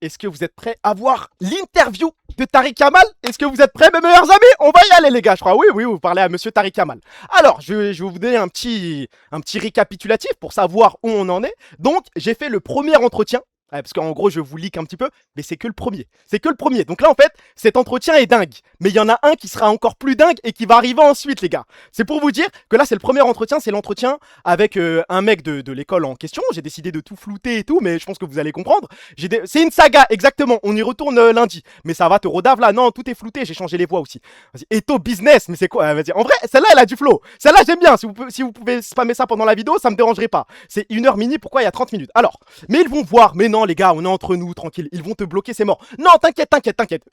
est-ce que vous êtes prêts à voir l'interview de Tariq Kamal? Est-ce que vous êtes prêts, mes meilleurs amis? On va y aller, les gars, je crois. Oui, oui, vous parlez à monsieur Tariq Kamal. Alors, je vais vous donner un petit récapitulatif pour savoir où on en est. Donc, j'ai fait le premier entretien. Parce qu'en gros, je vous leak un petit peu, mais c'est que le premier. C'est que le premier. Donc là, en fait, cet entretien est dingue. Mais il y en a un qui sera encore plus dingue et qui va arriver ensuite, les gars. C'est pour vous dire que là, c'est le premier entretien. C'est l'entretien avec un mec de l'école en question. J'ai décidé de tout flouter et tout, mais je pense que vous allez comprendre. C'est une saga, exactement. On y retourne lundi. Mais ça va te rodave là. Non, tout est flouté. J'ai changé les voix aussi. Eto business, mais c'est quoi? Vas-y. En vrai, celle-là, elle a du flow. Celle-là, j'aime bien. Si vous pouvez spammer ça pendant la vidéo, ça me dérangerait pas. C'est 1 heure mini. Pourquoi il y a 30 minutes? Alors, mais ils vont voir. Mais non, les gars, on est entre nous, tranquille. Ils vont te bloquer, c'est mort. Non, t'inquiète.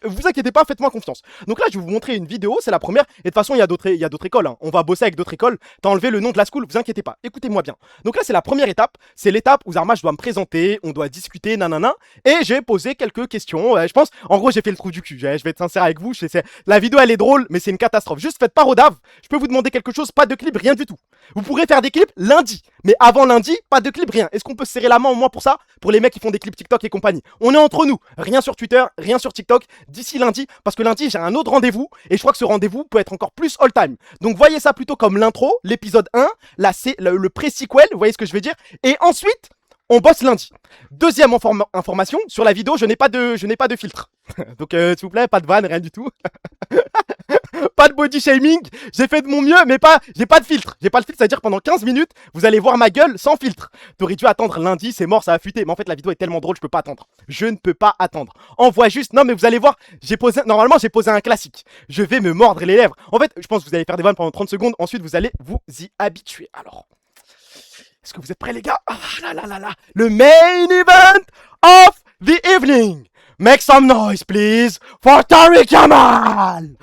Vous inquiétez pas, faites-moi confiance. Donc là, je vais vous montrer une vidéo. C'est la première. Et de toute façon, il y a d'autres écoles. Hein. On va bosser avec d'autres écoles. T'as enlevé le nom de la school. Vous inquiétez pas. Écoutez-moi bien. Donc là, c'est la première étape. C'est l'étape où Zarma, je dois me présenter. On doit discuter, nanana. Et j'ai posé quelques questions. Je pense, en gros, j'ai fait le trou du cul. Je vais être sincère avec vous. La vidéo, elle est drôle, mais c'est une catastrophe. Juste faites pas rodave. Je peux vous demander quelque chose. Pas de clip, rien du tout. Vous pourrez faire des clips lundi. Mais avant lundi, pas de clip, rien. Est-ce qu'on peut se serrer la main au moins pour ça? Pour les mecs qui font des clips TikTok et compagnie. On est entre nous. Rien sur Twitter, rien sur TikTok. D'ici lundi, parce que lundi, j'ai un autre rendez-vous. Et je crois que ce rendez-vous peut être encore plus all-time. Donc voyez ça plutôt comme l'intro, l'épisode 1, le pré-sequel, vous voyez ce que je veux dire? Et ensuite, on bosse lundi. Deuxième information, sur la vidéo, je n'ai pas de filtre. Donc s'il vous plaît, pas de vanne, rien du tout. Pas de body shaming, j'ai fait de mon mieux, mais j'ai pas de filtre. J'ai pas le filtre, c'est-à-dire pendant 15 minutes, vous allez voir ma gueule sans filtre. T'aurais dû attendre lundi, c'est mort, ça va fuiter. Mais en fait, la vidéo est tellement drôle, je peux pas attendre. Je ne peux pas attendre. Envoie juste, non mais vous allez voir, normalement j'ai posé un classique. Je vais me mordre les lèvres. En fait, je pense que vous allez faire des vannes pendant 30 secondes, ensuite vous allez vous y habituer. Alors, est-ce que vous êtes prêts les gars? Ah là là là là. Le main event of the evening. Make some noise please for Tariq Kamal.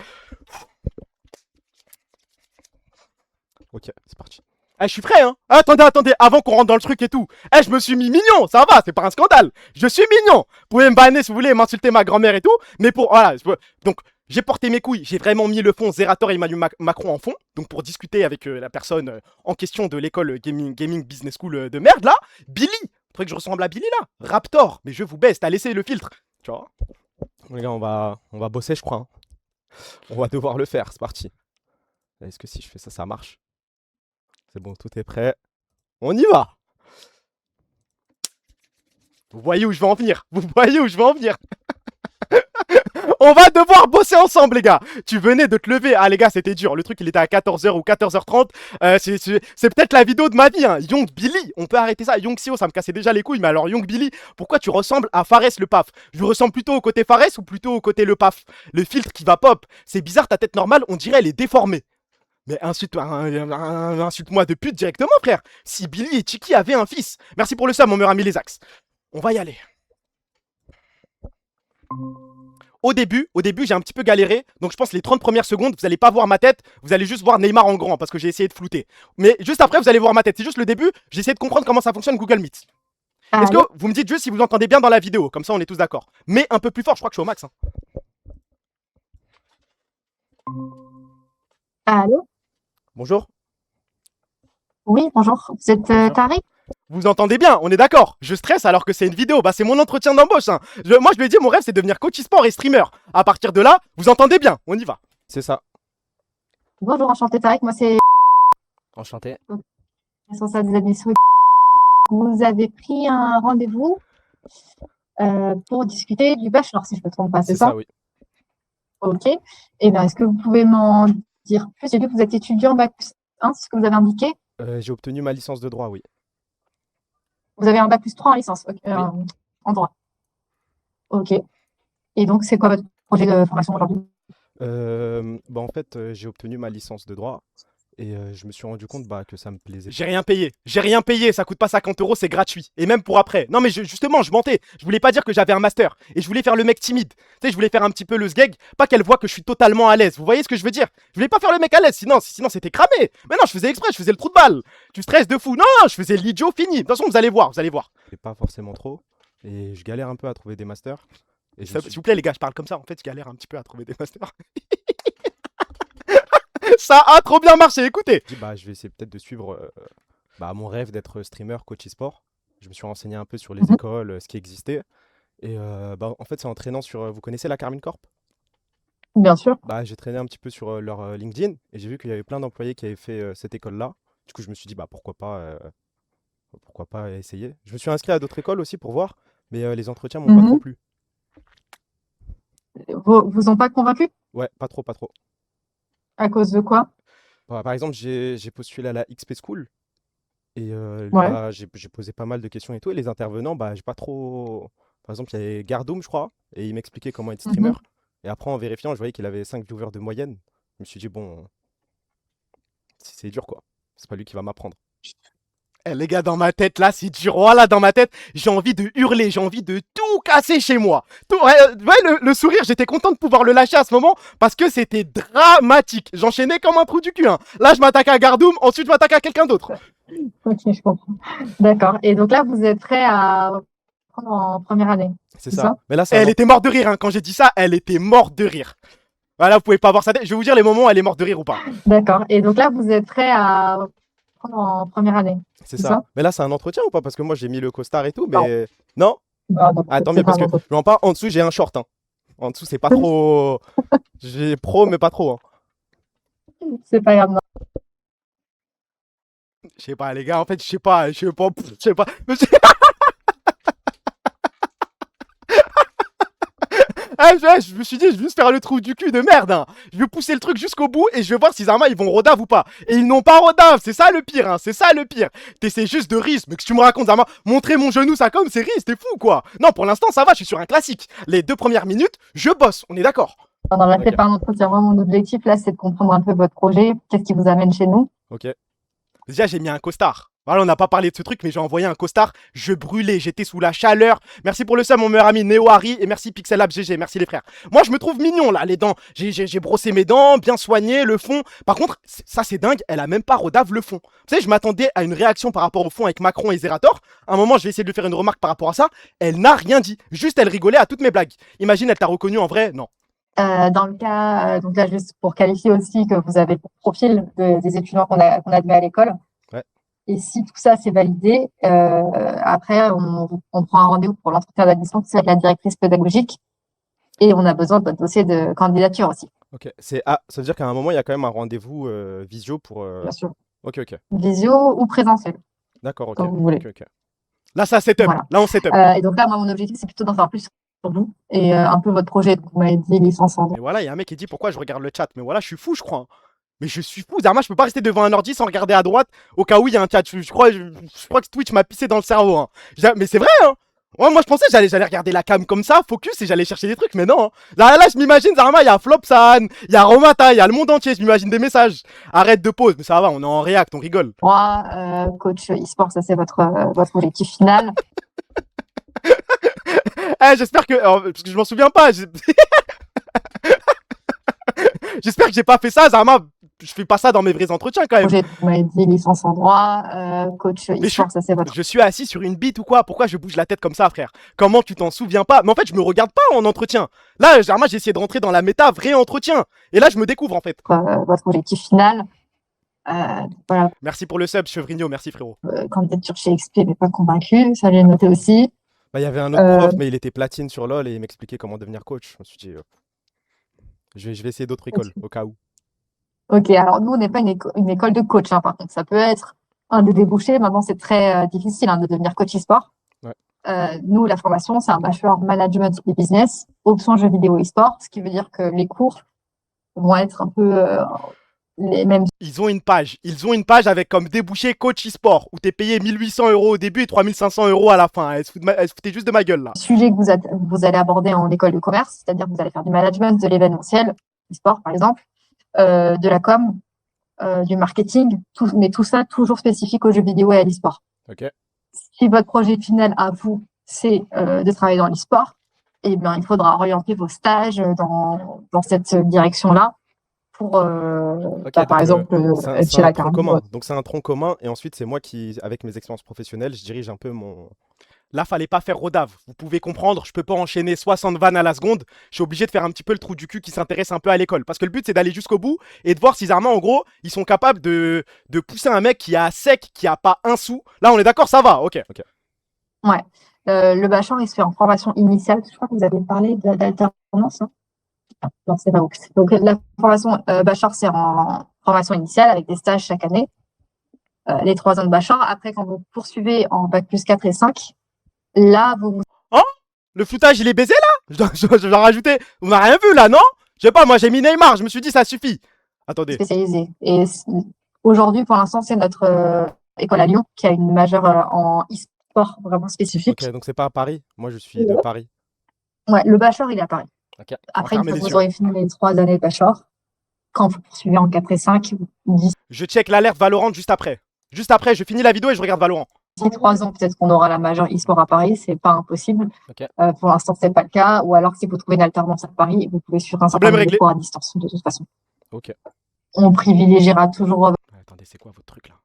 Ok, c'est parti. Je suis prêt, hein. Attendez, avant qu'on rentre dans le truc et tout. Je me suis mis mignon, ça va, c'est pas un scandale. Je suis mignon. Vous pouvez me banner si vous voulez, m'insulter ma grand-mère et tout. Mais voilà. Donc, j'ai porté mes couilles, j'ai vraiment mis le fond Zerator et Emmanuel Macron en fond. Donc, pour discuter avec la personne en question de l'école gaming business school de merde, là. Billy. Vous trouvez que je ressemble à Billy, là? Raptor. Mais je vous baisse, t'as laissé le filtre. Tu vois? Les gars, on va bosser, je crois. Hein. On va devoir le faire, c'est parti. Est-ce que si je fais ça, ça marche? C'est bon, tout est prêt. On y va. Vous voyez où je vais en venir. On va devoir bosser ensemble, les gars. Tu venais de te lever. Ah, les gars, c'était dur. Le truc, il était à 14h ou 14h30. C'est peut-être la vidéo de ma vie. Hein. Young Billy, on peut arrêter ça. Young Sio, ça me cassait déjà les couilles. Mais alors, Young Billy, pourquoi tu ressembles à Fares le paf? Je ressemble plutôt au côté Fares ou plutôt au côté le paf? Le filtre qui va pop. C'est bizarre, ta tête normale, on dirait elle est déformée. Mais insulte-moi de pute directement, frère. Si Billy et Chiki avaient un fils. Merci pour le sub, mon meilleur ami les axes. On va y aller. Au début, j'ai un petit peu galéré. Donc je pense les 30 premières secondes, vous allez pas voir ma tête. Vous allez juste voir Neymar en grand parce que j'ai essayé de flouter. Mais juste après, vous allez voir ma tête. C'est juste le début. J'ai essayé de comprendre comment ça fonctionne Google Meet. Est-ce que vous me dites juste si vous entendez bien dans la vidéo? Comme ça, on est tous d'accord. Mais un peu plus fort, je crois que je suis au max. Hein. Allô? Bonjour. Oui, bonjour. Vous êtes Tariq? Vous entendez bien, on est d'accord. Je stresse alors que c'est une vidéo. Bah, c'est mon entretien d'embauche. Hein. Moi, je lui ai dit, mon rêve, c'est de devenir coach e-sport et streamer. À partir de là, vous entendez bien. On y va. C'est ça. Bonjour, enchanté Tariq. Moi, c'est Enchanté. responsable des admissions. Vous avez pris un rendez-vous pour discuter du bachelor, si je ne me trompe pas, c'est ça? Oui. Ok. Et bien, est-ce que vous pouvez m'en dire plus? J'ai vu que vous êtes étudiant bac plus 1, c'est ce que vous avez indiqué. J'ai obtenu ma licence de droit, oui. Vous avez un bac plus 3 en licence, okay. Oui. En droit. Ok. Et donc, c'est quoi votre projet de formation aujourd'hui? En fait, j'ai obtenu ma licence de droit et je me suis rendu compte que ça me plaisait. J'ai rien payé, ça coûte pas 50 €, c'est gratuit. Et même pour après. Non mais justement, je mentais. Je voulais pas dire que j'avais un master. Et je voulais faire le mec timide. Tu sais, je voulais faire un petit peu le sgeg, pas qu'elle voit que je suis totalement à l'aise. Vous voyez ce que je veux dire? Je voulais pas faire le mec à l'aise, sinon c'était cramé. Mais non, je faisais exprès, je faisais le trou de balle. Tu stresses de fou. Non, je faisais l'idiot fini. De toute façon, vous allez voir. C'est pas forcément trop. Et je galère un peu à trouver des masters. Et s'il vous plaît les gars, je parle comme ça. En fait, je galère un petit peu à trouver des masters. Ça a trop bien marché, écoutez. Je vais essayer peut-être de suivre mon rêve d'être streamer, coach e-sport. Je me suis renseigné un peu sur les écoles, ce qui existait. Et bah, en fait, c'est en traînant sur. Vous connaissez la Carmine Corp? Bien sûr. Bah, j'ai traîné un petit peu sur leur LinkedIn et j'ai vu qu'il y avait plein d'employés qui avaient fait cette école-là. Du coup, je me suis dit, bah, pourquoi pas essayer. Je me suis inscrit à d'autres écoles aussi pour voir, mais les entretiens m'ont pas trop Mhm. plu. Vous ont pas convaincu? Ouais, pas trop, pas trop. À cause de quoi? Bah, par exemple, j'ai postulé à la XP School et Ouais. bah, j'ai posé pas mal de questions et tout. Et les intervenants, bah, j'ai pas trop. Par exemple, il y avait Gardoum, je crois, et il m'expliquait comment être streamer. Mhm. Et après, en vérifiant, je voyais qu'il avait 5 viewers de moyenne. Je me suis dit, bon, c'est dur quoi. C'est pas lui qui va m'apprendre. Eh, les gars, dans ma tête, là, c'est du roi, là, dans ma tête. J'ai envie de hurler, j'ai envie de tout casser chez moi. Tout, ouais, le sourire, j'étais content de pouvoir le lâcher à ce moment parce que c'était dramatique. J'enchaînais comme un trou du cul, hein. Là, je m'attaque à Gardoum, ensuite, je m'attaque à quelqu'un d'autre. Ok, je comprends. D'accord. Et donc là, vous êtes prêt à reprendre en première année, C'est c'est ça. ça? Mais là, c'est Et un elle autre. était Était morte de rire, hein. Quand j'ai dit ça, elle était morte de rire. Voilà, vous pouvez pas voir sa tête. Je vais vous dire les moments où elle est morte de rire ou pas. D'accord. Et donc là, vous êtes prêt à reprendre en première année, C'est c'est ça. ça? Mais là, c'est un entretien ou pas? Parce que moi, j'ai mis le costard et tout, Non. mais. Non? Ah, non, Ah, tant c'est mieux, pas parce un que entretien. je m'en parle, en dessous, j'ai un short, hein. En dessous, c'est pas trop. J'ai pro, mais pas trop, hein. C'est pas grave. Non. Je sais pas, les gars, en fait, je sais pas. Ah, je me suis dit, je vais juste faire le trou du cul de merde, hein. Je vais pousser le truc jusqu'au bout et je vais voir si Zarma ils vont rodave ou pas. Et ils n'ont pas rodave, c'est ça le pire, hein. C'est ça le pire. T'essaies juste de risque, mais que tu me racontes, Zarma, montrer mon genou, ça comme c'est risque, t'es fou quoi. Non, pour l'instant, ça va, je suis sur un classique. Les 2 premières minutes, je bosse, on est d'accord. Non, là, c'est Ok, pas un entretien. Vraiment, mon objectif, là, c'est de comprendre un peu votre projet. Qu'est-ce qui vous amène chez nous? ok. Déjà, j'ai mis un costard. Voilà, on n'a pas parlé de ce truc, mais j'ai envoyé un costard. Je brûlais, j'étais sous la chaleur. Merci pour le sub, mon meilleur ami Neo Harry. Et merci Pixel Lab GG, merci les frères. Moi, je me trouve mignon là, les dents. J'ai brossé mes dents, bien soigné, le fond. Par contre, ça c'est dingue, elle a même pas rodave le fond. Vous savez, je m'attendais à une réaction par rapport au fond avec Macron et Zerator. À un moment, je vais essayer de lui faire une remarque par rapport à ça. Elle n'a rien dit. Juste, elle rigolait à toutes mes blagues. Imagine, elle t'a reconnu en vrai? Non. Dans le cas, donc là, juste pour qualifier aussi que vous avez le profil des étudiants qu'on admet à l'école. Ouais. Et si tout ça c'est validé, après, on prend un rendez-vous pour l'entretien d'admission avec la directrice pédagogique et on a besoin de votre dossier de candidature aussi, Ok. Ça veut dire qu'à un moment, il y a quand même un rendez-vous visio pour. bien sûr. Ok, ok. Visio ou présentiel, D'accord, ok. comme vous voulez. Ok, ok. Là, ça setup. Voilà. Là, on setup. Et donc là, moi, mon objectif, c'est plutôt d'en savoir plus sur vous et un peu votre projet. Donc, vous m'avez dit licence en droit. Mais voilà, il y a un mec qui dit pourquoi je regarde le chat. Mais voilà, je suis fou, je crois, hein. Mais je suis fou, Zarma, je peux pas rester devant un ordi sans regarder à droite au cas où il y a un chat. Je crois que Twitch m'a pissé dans le cerveau, hein. Mais c'est vrai, hein. Ouais, moi je pensais que j'allais regarder la cam comme ça, focus, et j'allais chercher des trucs, mais non, hein. Là, je m'imagine, Zarma, il y a Flopsan, il y a Romata, il y a le monde entier, je m'imagine des messages. Arrête de pause, mais ça va, on est en react, on rigole. Moi, coach e-sport, ça c'est votre objectif final. Eh, j'espère que. Alors, parce que je m'en souviens pas. J'espère que j'ai pas fait ça, Zarma. Je fais pas ça dans mes vrais entretiens quand même. Projet, vous m'avez dit licence en droit, coach Mais e-sport, ça c'est votre. je suis assis sur une bite ou quoi? Pourquoi je bouge la tête comme ça, frère? Comment tu t'en souviens pas? Mais en fait, je me regarde pas en entretien. Là, Zarma, j'ai essayé de rentrer dans la méta, vrai entretien. Et là, je me découvre en fait. Votre objectif final. Voilà, Merci pour le sub, Chevrigno, merci frérot. candidature chez XP, mais pas convaincu, ça j'ai noté aussi. Bah, il y avait un autre prof, mais il était platine sur LoL et il m'expliquait comment devenir coach. Je me suis dit, je vais essayer d'autres écoles, au cas où. Ok, alors nous, on n'est pas une école de coach, hein, par contre, ça peut être un des débouchés. Maintenant, c'est très difficile de devenir coach e-sport. Ouais. Nous, la formation, c'est un bachelor management et business, option jeux vidéo e-sport, ce qui veut dire que les cours vont être un peu les mêmes Ils ont une page avec comme débouché coach e-sport où t'es payé 1 800 € au début et 3 500 € à la fin. Elle se foutait juste de ma gueule là. sujets que vous allez aborder en école de commerce, c'est-à-dire que vous allez faire du management, de l'événementiel, e-sport par exemple, de la com, du marketing, mais tout ça toujours spécifique aux jeux vidéo et à l'e-sport. Ok. Si votre projet final à vous, c'est de travailler dans l'e-sport, eh bien, il faudra orienter vos stages dans cette direction-là pour, Ok, par donc exemple, c'est être chez un la tronc Carmine. commun. Donc c'est un tronc commun et ensuite c'est moi qui, avec mes expériences professionnelles, je dirige un peu mon. Là, fallait pas faire rodave. Vous pouvez comprendre, je peux pas enchaîner 60 vannes à la seconde. Je suis obligé de faire un petit peu le trou du cul qui s'intéresse un peu à l'école. Parce que le but, c'est d'aller jusqu'au bout et de voir si Zarma, en gros, ils sont capables de pousser un mec qui a sec, qui a pas un sou. Là, on est d'accord, ça va. Ok, ok. Ouais. Le bachelor, il se fait en formation initiale. Je crois que vous avez parlé d'alternance, hein. Non, c'est pas vous. Donc, la formation bachelor, c'est en formation initiale avec des stages chaque année, les 3 ans de bachelor. Après, quand vous poursuivez en bac plus 4 et 5, là, vous Oh, le floutage, il est baisé là? Je dois rajouter. On n'a rien vu là, non? Je sais pas, moi j'ai mis Neymar, je me suis dit ça suffit. vous Attendez. spécialisez. Et aujourd'hui, pour l'instant, c'est notre école à Lyon qui a une majeure en e-sport vraiment spécifique. Ok, donc c'est pas à Paris. Moi je suis de Paris. Ouais, le bachelor, il est à Paris. Ok. Après, une fois les que vous yeux. aurez fini les 3 années de bachelor, quand vous poursuivez en 4 et 5, d'ici Je check l'alerte Valorant juste après. Juste après, je finis la vidéo et je regarde Valorant. 3 ans, peut-être qu'on aura la majeure e-sport à Paris, c'est pas impossible. Ok. Pour l'instant, c'est pas le cas. Ou alors, si vous trouvez une alternance à Paris, vous pouvez suivre un certain Problème nombre de réglé. cours à distance, de toute façon. Ok. On privilégiera toujours Attendez, c'est quoi votre truc là?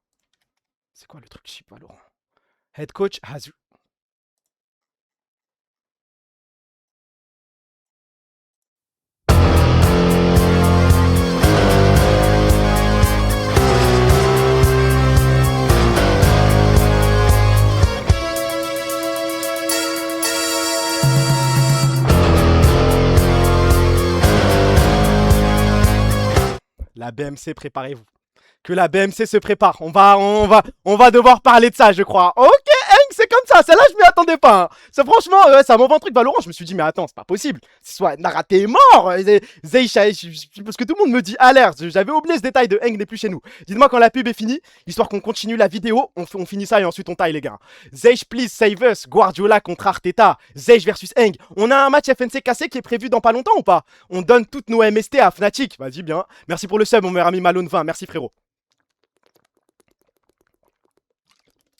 C'est quoi le truc chip Valorant? Head coach has. La BMC, préparez-vous. Que la BMC se prépare. On va devoir parler de ça, je crois. Ok, Hank, c'est comme ça. Celle-là, je m'y attendais pas. Hein. C'est franchement, ça m'envoie un truc Valorant. Je me suis dit, mais attends, c'est pas possible. Soit Narate est mort. Zeicha, parce que tout le monde me dit alerte. J'avais oublié ce détail de Hank n'est plus chez nous. Dites-moi quand la pub est finie, histoire qu'on continue la vidéo. On finit ça et ensuite on taille, les gars. Zeich, please save us. Guardiola contre Arteta. Zeich versus Hank. On a un match FNC cassé qui est prévu dans pas longtemps ou pas? On donne toutes nos MST à Fnatic. Vas-y, bien. Merci pour le sub, mon meilleur ami Malone 20. Merci, frérot.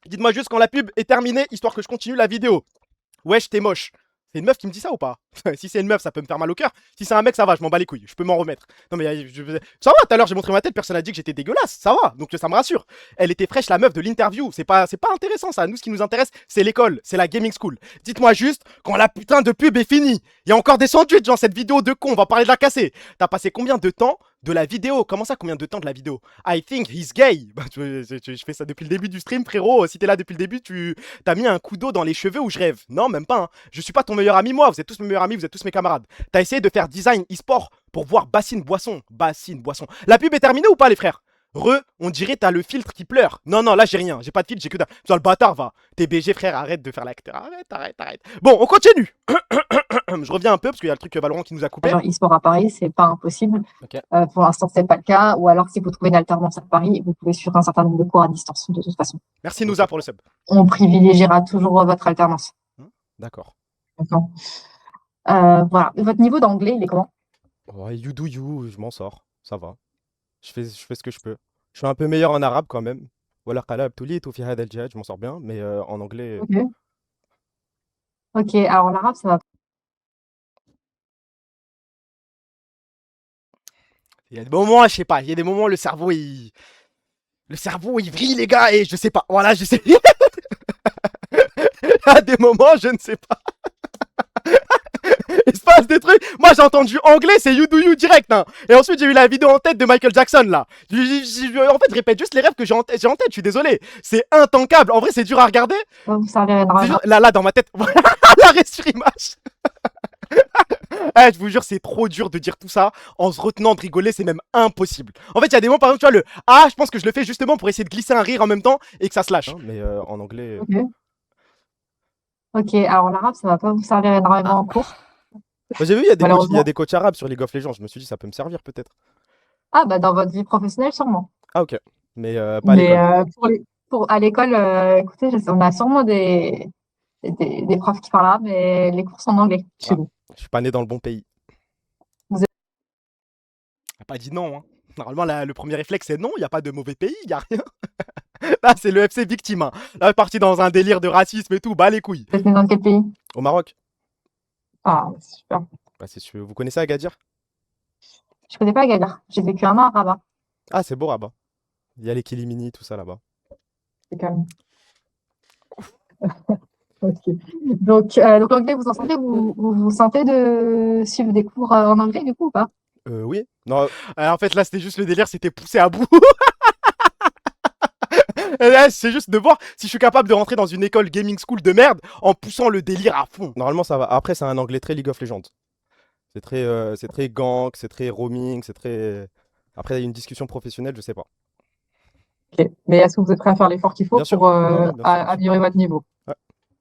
Dites-moi juste quand la pub est terminée, histoire que je continue la vidéo. Wesh, t'es moche. C'est une meuf qui me dit ça ou pas? Si c'est une meuf, ça peut me faire mal au cœur. Si c'est un mec, ça va, je m'en bats les couilles. Je peux m'en remettre. Non mais ça va, tout à l'heure j'ai montré ma tête, personne n'a dit que j'étais dégueulasse. Ça va, donc ça me rassure. Elle était fraîche, la meuf de l'interview. C'est pas intéressant ça. Nous, ce qui nous intéresse, c'est l'école, c'est la gaming school. Dites-moi juste quand la putain de pub est finie. Il y a encore des sandwichs dans cette vidéo de con. On va parler de la casser. T'as passé combien de temps de la vidéo? Comment ça, combien de temps de la vidéo? I think he's gay. Bah, je fais ça depuis le début du stream, frérot. Si t'es là depuis le début, tu t'as mis un coup d'eau dans les cheveux ou je rêve? Non, même pas. Hein. Je suis pas ton meilleur ami, moi. Vous êtes tous mes meilleurs amis, vous êtes tous mes camarades. T'as essayé de faire design e-sport pour voir Bassine Boisson. Bassine Boisson. La pub est terminée ou pas, les frères? On dirait t'as le filtre qui pleure. Non, non, là j'ai rien. J'ai pas de filtre, j'ai que dalle. Putain, le bâtard va. T'es BG, frère, arrête de faire l'acteur. Arrête. Bon, on continue. Je reviens un peu parce qu'il y a le truc Valorant qui nous a coupé. la majeure e-sport à Paris, c'est pas impossible. Ok. Pour l'instant, c'est pas le cas. Ou alors, si vous trouvez une alternance à Paris, vous pouvez suivre un certain nombre de cours à distance, de toute façon. Merci Nouza pour le sub. On privilégiera toujours votre alternance. D'accord. D'accord. Voilà. Votre niveau d'anglais, il est comment? Ouais, you do you, je m'en sors. Ça va. Je fais ce que je peux. Je suis un peu meilleur en arabe quand même. Voilà, qalab touli, tout fi hada al-jihad, je m'en sors bien, mais en anglais. Ok. Ok, alors l'arabe, ça va. Il y a des moments, je sais pas, il y a des moments, le cerveau, il vrille, les gars, et je sais pas. Voilà, je sais. Il y a des moments, je ne sais pas. Il se passe des trucs. Moi, j'ai entendu anglais, c'est you do you direct. Hein. Et ensuite, j'ai eu la vidéo en tête de Michael Jackson, là. En fait, je répète juste les rêves que j'ai en tête. Je suis désolé. C'est intankable. En vrai, c'est dur à regarder. Ça va vous servir énormément. Là, dans ma tête. L'arrêt sur image. Je vous jure, c'est trop dur de dire tout ça en se retenant de rigoler, c'est même impossible. En fait, il y a des moments, par exemple, tu vois, le ah, je pense que je le fais justement pour essayer de glisser un rire en même temps et que ça se lâche. Hein, mais en anglais. Ok, alors l'arabe, ça va pas vous servir énormément en cours. Bah, j'ai vu, il y a des coachs arabes sur League of Legends. Je me suis dit, ça peut me servir peut-être. Ah, bah dans votre vie professionnelle, sûrement. Ah, ok. Mais pas à l'école. À l'école, écoutez, on a sûrement des profs qui parlent arabe, mais les cours sont en anglais chez vous. Je suis pas né dans le bon pays. Vous êtes... A pas dit non. Hein. Normalement, le premier réflexe, c'est non. Il n'y a pas de mauvais pays, il n'y a rien. Là, c'est le FC victime. Hein. Là, parti dans un délire de racisme et tout. Bah, les couilles. Vous êtes né dans quel pays? Au Maroc. Ah, super. Bah, vous connaissez Agadir? Je connais pas Agadir. J'ai vécu un an à Rabat. Ah, c'est beau Rabat. Il y a les Kilimini, tout ça là-bas. C'est calme. Ok. Donc l'anglais, vous en sentez, vous sentez de suivre des cours en anglais du coup ou pas? Oui. Non. En fait, là, c'était juste le délire, c'était poussé à bout. C'est juste de voir si je suis capable de rentrer dans une école gaming school de merde en poussant le délire à fond. Normalement, ça va. Après, c'est un anglais très League of Legends. C'est très gank, c'est très roaming, c'est très. Après, il y a une discussion professionnelle, je sais pas. Ok. Mais est-ce que vous êtes prêt à faire l'effort qu'il faut Bien sûr. pour Non, non, bien sûr, bien sûr. améliorer votre niveau? Ouais.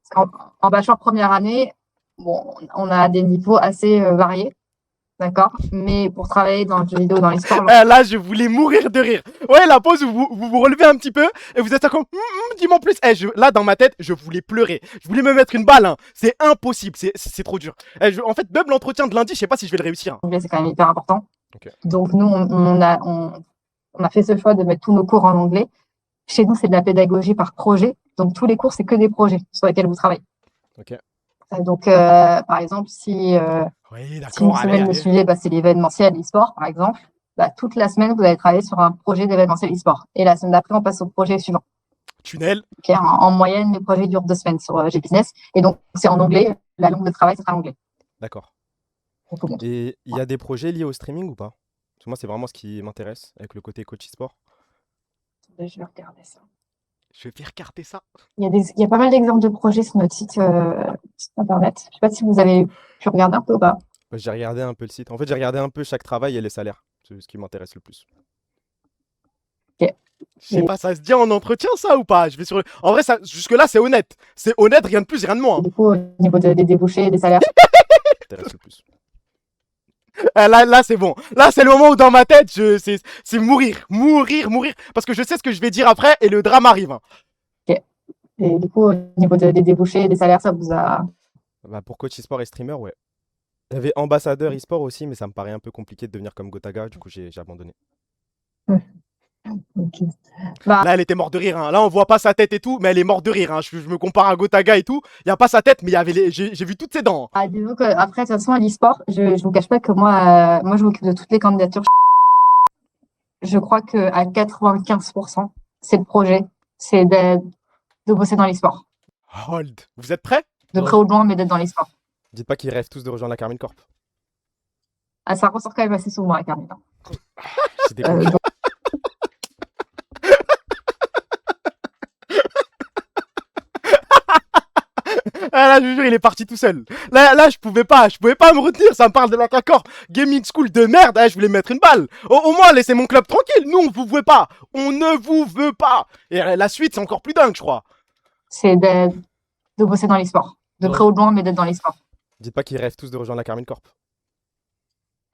Parce en bachelor première année, bon, on a des niveaux assez variés, d'accord? Mais pour travailler dans le jeu vidéo, dans les sports, Là, je voulais mourir de rire. Ouais, la pause où vous relevez un petit peu et vous êtes comme dis-moi en plus. Là, dans ma tête, je voulais pleurer. Je voulais me mettre une balle. Hein. C'est impossible. C'est trop dur. En fait, même l'entretien de lundi, je sais pas si je vais le réussir. Hein. l'anglais, c'est quand même hyper important. Ok. Donc, nous, on a fait ce choix de mettre tous nos cours en anglais. Chez nous, c'est de la pédagogie par projet. Donc, tous les cours, c'est que des projets sur lesquels vous travaillez. Ok. Donc, par exemple, si Oui, une d'accord. semaine de sujet, c'est l'événementiel e-sport, par exemple, toute la semaine, vous allez travailler sur un projet d'événementiel e-sport. Et la semaine d'après, on passe au projet suivant. Tunnel. Okay, en moyenne, les projets durent 2 semaines sur G-Business. Et donc, c'est en anglais. La langue de travail, c'est en anglais. D'accord. Pour tout le monde. Et il y a des projets liés au streaming ou pas? Parce que moi, c'est vraiment ce qui m'intéresse avec le côté coach e-sport. Je vais regarder ça. Je vais regarder ça. Il y a pas mal d'exemples de projets sur notre site internet. Je ne sais pas si vous avez pu regarder un peu ou pas. J'ai regardé un peu le site. En fait, j'ai regardé un peu chaque travail et les salaires. C'est ce qui m'intéresse le plus. Ok. Je sais pas, ça se dit en entretien ça ou pas? En vrai, jusque-là, c'est honnête. C'est honnête, rien de plus, rien de moins. Et du coup, au niveau des débouchés et des salaires. M'intéresse le plus. Là, c'est bon. Là, c'est le moment où dans ma tête, c'est mourir. Parce que je sais ce que je vais dire après et le drame arrive. Hein. Ok. Et du coup, au niveau des débouchés et des salaires, ça vous a. Pour coach e-sport et streamer, ouais. Il y avait ambassadeur e-sport aussi, mais ça me paraît un peu compliqué de devenir comme Gotaga, du coup j'ai abandonné. Ok. Là, elle était morte de rire. Hein. Là, on voit pas sa tête et tout, mais elle est morte de rire. Hein. Je me compare à Gotaga et tout. Il y a pas sa tête, mais j'ai vu toutes ses dents. Hein. Disons que après, de toute façon, à l'e-sport, je vous cache pas que moi, je m'occupe de toutes les candidatures. Je crois que à 95%, c'est le projet, c'est de bosser dans l'e-sport. Hold. Vous êtes prêts? De près ou de loin, mais d'être dans l'e-sport. Dites pas qu'ils rêvent tous de rejoindre la Carmine Corp. Ça ressort quand même assez souvent à Carmine. C'est des cons. Là, je vous jure, il est parti tout seul. Là, je pouvais pas me retenir. Ça me parle de la K-Corp. Gaming School de merde. Je voulais mettre une balle. Au moins, laissez mon club tranquille. Nous, on vous veut pas. On ne vous veut pas. Et la suite, c'est encore plus dingue, je crois. C'est de bosser dans l'e-sport. De près ou de loin, mais d'être dans l'e-sport. Dites pas qu'ils rêvent tous de rejoindre la Carmine Corp.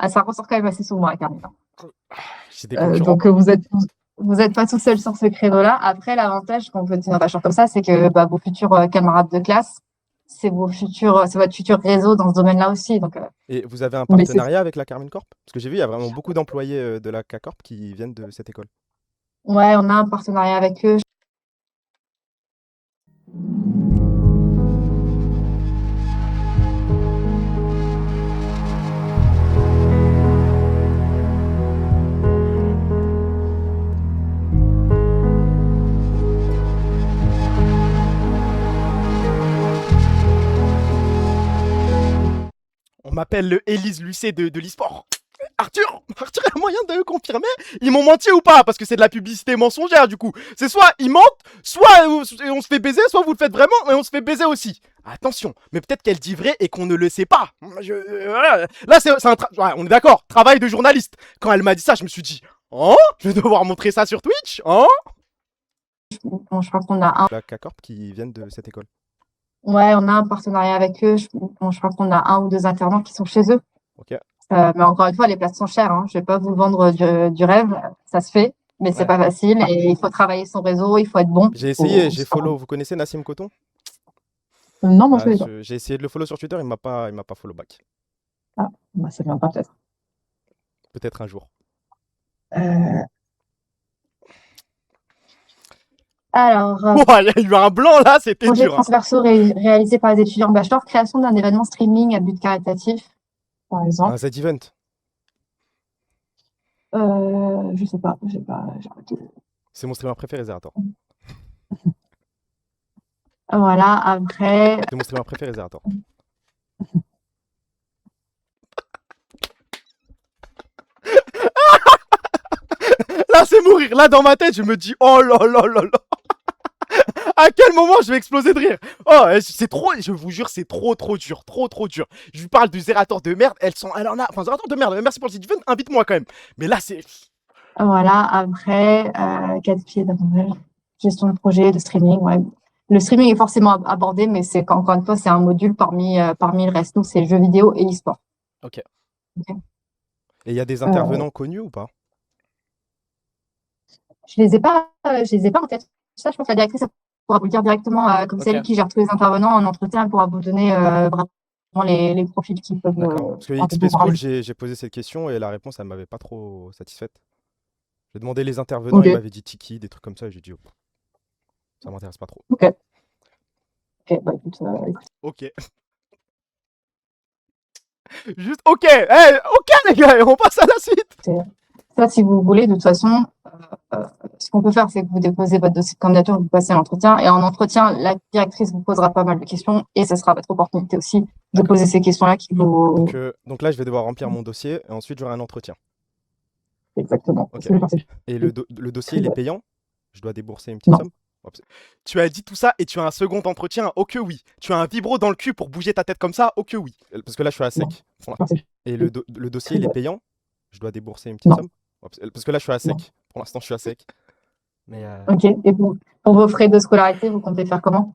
Ça ressort quand même assez souvent à Carmine. C'est des concurrents. Donc vous n'êtes pas tout seul sur ce créneau-là. Après, l'avantage quand vous faites une bachelor comme ça, c'est que vos futurs camarades de classe, c'est votre futur réseau dans ce domaine-là aussi. Donc, Et vous avez un partenariat avec la Carmine Corp? Parce que j'ai vu, il y a vraiment beaucoup d'employés de la K-Corp qui viennent de cette école. Ouais, on a un partenariat avec eux. On m'appelle le Élise Lucet de l'e-sport. Arthur a moyen de confirmer? Ils m'ont menti ou pas? Parce que c'est de la publicité mensongère du coup. C'est soit ils mentent, soit on se fait baiser, soit vous le faites vraiment et on se fait baiser aussi. Attention, mais peut-être qu'elle dit vrai et qu'on ne le sait pas. Là, c'est ouais, on est d'accord, travail de journaliste. Quand elle m'a dit ça, je me suis dit, oh, je vais devoir montrer ça sur Twitch, oh. Bon, je crois qu'on a un. La K-Corp qui viennent de cette école. Ouais, on a un partenariat avec eux. Je crois qu'on a 1 ou 2 internats qui sont chez eux. Ok. Mais encore une fois, les places sont chères. Hein. Je vais pas vous vendre du rêve. Ça se fait, mais c'est pas facile. Et il faut travailler son réseau, il faut être bon. J'ai essayé, j'ai follow. Vous connaissez Nassim Coton? Non, moi je connais pas. J'ai essayé de le follow sur Twitter, il m'a pas follow back. Ah, ça viendra peut-être. Peut-être un jour. Alors, il y a eu un blanc là, c'était projet dur. transversaux réalisé par les étudiants bachelor, création d'un événement streaming à but caritatif. Par exemple. Un Z-Event. Je sais pas, j'ai pas. C'est mon streamer préféré, Zerator. Voilà, après. C'est mon streamer préféré, Zerator. Là, c'est mourir. Là, dans ma tête, je me dis, oh là là là là. À quel moment je vais exploser de rire? Oh, c'est trop, je vous jure, c'est trop dur, trop dur. Je lui parle du zérator de merde, elle en a, enfin, zérator de merde, merci pour le site, invite-moi quand même. Mais là, c'est... Voilà, après, 4 pieds d'avantage, gestion de projet, de streaming, ouais. Le streaming est forcément abordé, mais c'est encore une fois, c'est un module parmi le reste. Nous, c'est jeux vidéo et e-sport. Ok. Ok. Et il y a des intervenants connus ou pas? Je les ai pas en tête. Ça, je pense que la directrice elle pourra vous le dire directement, comme c'est elle Ok. qui gère tous les intervenants en entretien, elle pourra vous donner vraiment les profils qui peuvent D'accord. Parce que un peu XP vous School, parler. j'ai posé cette question et la réponse, elle m'avait pas trop satisfaite. J'ai demandé les intervenants, Ok. il m'avait dit Tiki, des trucs comme ça, et j'ai dit, oh, ça m'intéresse pas trop. Ok. Ok, bah écoute, Ok. Juste, ok, ok les gars, on passe à la suite. Ça, si vous voulez, de toute façon, ce qu'on peut faire, c'est que vous déposez votre dossier de candidature, vous passez à l'entretien, et en entretien, la directrice vous posera pas mal de questions, et ce sera votre opportunité aussi de D'accord. poser ces questions-là qui vous... Donc là, je vais devoir remplir mon dossier et ensuite j'aurai un entretien. exactement. Ok. C'est le principe. Et le dossier, il est payant? Je dois débourser une petite Non. somme? Tu as dit tout ça et tu as un second entretien? Oh que oui. Tu as un vibro dans le cul pour bouger ta tête comme ça? Oh que oui. Parce que là, je suis à Non. sec. C'est le principe. Et le dossier, il est payant? Je dois débourser une petite Non. somme? Parce que là, je suis à Non. sec. Pour l'instant, je suis à sec. Mais Ok, et pour vos frais de scolarité, vous comptez faire comment?